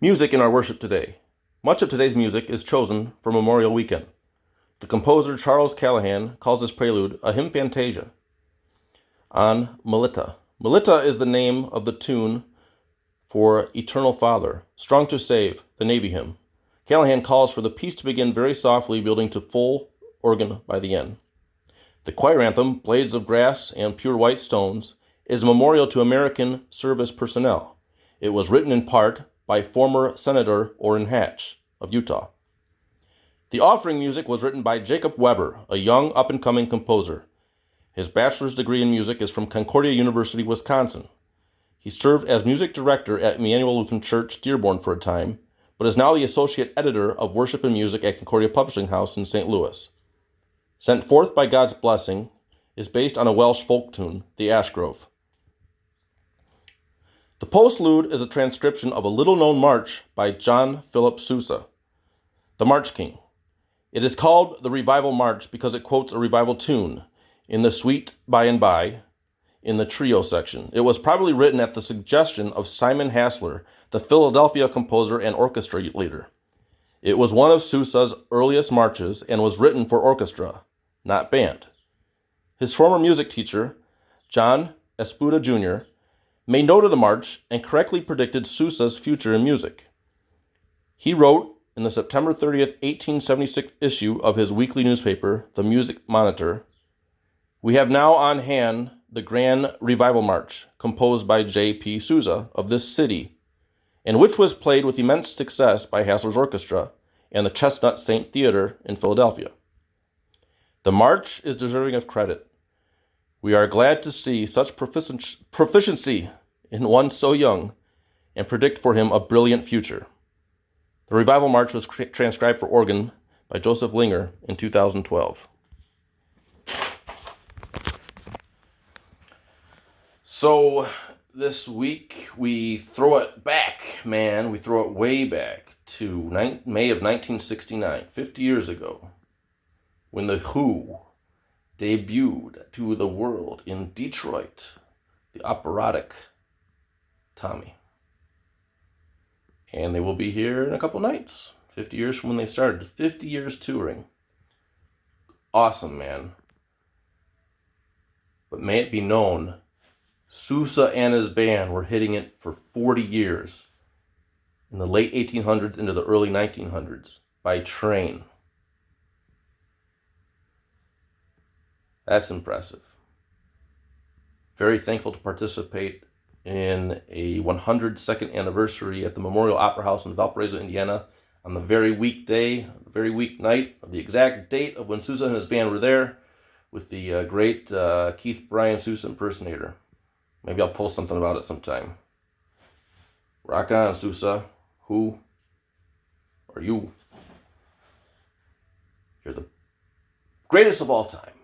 Music in our worship today. Much of today's music is chosen for Memorial Weekend. The composer Charles Callahan calls this prelude a hymn fantasia on Melita. Melita is the name of the tune for Eternal Father, Strong to Save, the Navy hymn. Callahan calls for the piece to begin very softly, building to full organ by the end. The choir anthem, Blades of Grass and Pure White Stones, is a memorial to American service personnel. It was written in part by former Senator Orrin Hatch of Utah. The offering music was written by Jacob Weber, a young up-and-coming composer. His bachelor's degree in music is from Concordia University, Wisconsin. He served as music director at Emmanuel Lutheran Church, Dearborn for a time, but is now the associate editor of worship and music at Concordia Publishing House in St. Louis. Sent Forth by God's Blessing is based on a Welsh folk tune, the Ashgrove. The postlude is a transcription of a little-known march by John Philip Sousa, the March King. It is called the Revival March because it quotes a revival tune in the Sweet By and By in the trio section. It was probably written at the suggestion of Simon Hassler, the Philadelphia composer and orchestra leader. It was one of Sousa's earliest marches and was written for orchestra, not band. His former music teacher, John Espuda Jr., made note of the march and correctly predicted Sousa's future in music. He wrote in the September 30th, 1876 issue of his weekly newspaper, The Music Monitor, "We have now on hand the Grand Revival March, composed by J.P. Sousa of this city, and which was played with immense success by Hassler's Orchestra and the Chestnut Saint Theater in Philadelphia. The march is deserving of credit. We are glad to see such proficiency in one so young and predict for him a brilliant future." The Revival March was transcribed for organ by Joseph Linger in 2012. So this week we throw it back, man. We throw it way back to May of 1969, 50 years ago, when The Who debuted to the world in Detroit, the operatic Tommy. And they will be here in a couple nights, 50 years from when they started. 50 years touring. Awesome, man. But may it be known, Sousa and his band were hitting it for 40 years, in the late 1800s into the early 1900s, by train. That's impressive. Very thankful to participate in a 102nd anniversary at the Memorial Opera House in Valparaiso, Indiana, on the very week night of the exact date of when Sousa and his band were there, with the great Keith Bryan Sousa impersonator. Maybe I'll post something about it sometime. Rock on, Sousa. Who are you? You're the greatest of all time.